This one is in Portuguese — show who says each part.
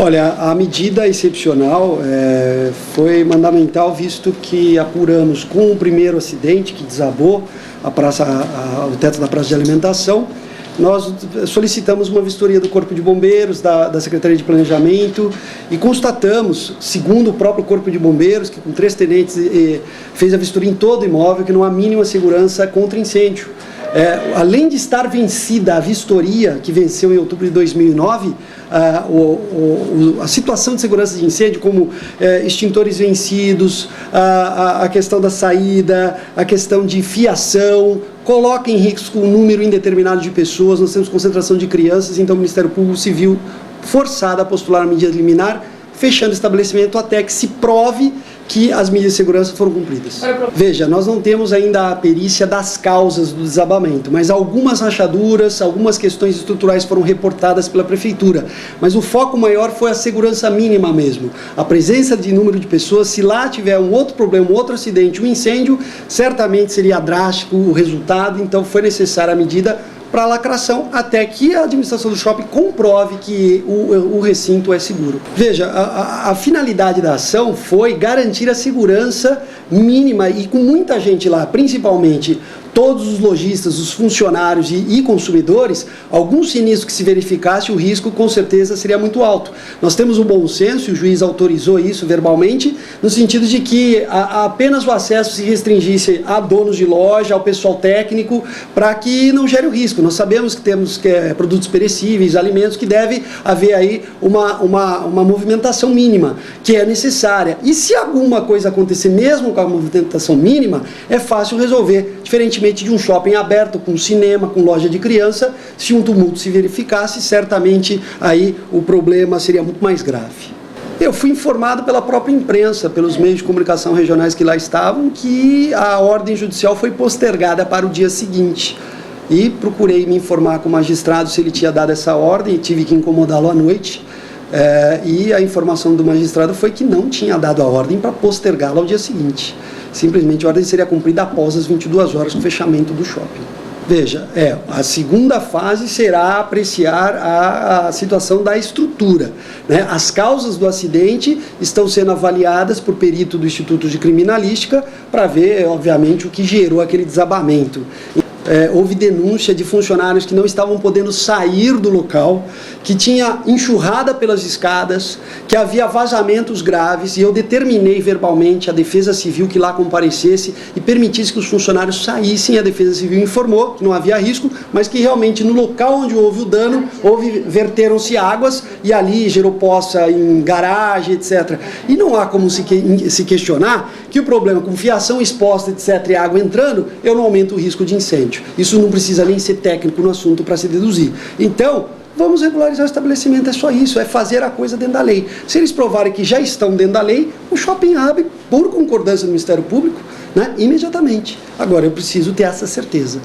Speaker 1: Olha, a medida excepcional foi fundamental, visto que apuramos com o primeiro acidente que desabou o teto da praça de alimentação. Nós solicitamos uma vistoria do Corpo de Bombeiros, da Secretaria de Planejamento, e constatamos, segundo o próprio Corpo de Bombeiros, que com 3 tenentes fez a vistoria em todo o imóvel, que não há mínima segurança contra incêndio. Além de estar vencida a vistoria, que venceu em outubro de 2009, a situação de segurança de incêndio, como extintores vencidos, a questão da saída, a questão de fiação, coloca em risco um número indeterminado de pessoas. Nós temos concentração de crianças, então o Ministério Público se viu forçado a postular a medida liminar, fechando o estabelecimento até que se prove que as medidas de segurança foram cumpridas. Veja, nós não temos ainda a perícia das causas do desabamento, mas algumas rachaduras, algumas questões estruturais foram reportadas pela Prefeitura. Mas o foco maior foi a segurança mínima mesmo. A presença de número de pessoas, se lá tiver um outro problema, um outro acidente, um incêndio, certamente seria drástico o resultado, então foi necessária a medida para a lacração, até que a administração do shopping comprove que o recinto é seguro. Veja, a finalidade da ação foi garantir a segurança mínima, e com muita gente lá, principalmente todos os lojistas, os funcionários e consumidores, algum sinistro que se verificasse, o risco com certeza seria muito alto. Nós temos o bom senso, e o juiz autorizou isso verbalmente, no sentido de que apenas o acesso se restringisse a donos de loja, ao pessoal técnico, para que não gere o risco. Nós sabemos que temos produtos perecíveis, alimentos, que deve haver aí uma movimentação mínima, que é necessária. E se alguma coisa acontecer, mesmo com a movimentação mínima, é fácil resolver, diferentemente de um shopping aberto, com cinema, com loja de criança. Se um tumulto se verificasse, certamente aí o problema seria muito mais grave. Eu fui informado pela própria imprensa, pelos meios de comunicação regionais que lá estavam, que a ordem judicial foi postergada para o dia seguinte. E procurei me informar com o magistrado se ele tinha dado essa ordem, e tive que incomodá-lo à noite. E a informação do magistrado foi que não tinha dado a ordem para postergá-la ao dia seguinte. Simplesmente a ordem seria cumprida após as 22 horas do fechamento do shopping. Veja, a segunda fase será apreciar a situação da estrutura, né? As causas do acidente estão sendo avaliadas por perito do Instituto de Criminalística para ver, obviamente, o que gerou aquele desabamento. Houve denúncia de funcionários que não estavam podendo sair do local, que tinha enxurrada pelas escadas, que havia vazamentos graves, e eu determinei verbalmente a Defesa Civil que lá comparecesse e permitisse que os funcionários saíssem. A Defesa Civil informou que não havia risco, mas que realmente no local onde houve o dano, verteram-se águas, e ali gerou poça em garagem, etc. E não há como se questionar que o problema com fiação exposta, etc., e água entrando, eu não aumento o risco de incêndio. Isso não precisa nem ser técnico no assunto para se deduzir. Então, vamos regularizar o estabelecimento, é só isso, é fazer a coisa dentro da lei. Se eles provarem que já estão dentro da lei, o shopping abre, por concordância do Ministério Público, né, imediatamente. Agora, eu preciso ter essa certeza.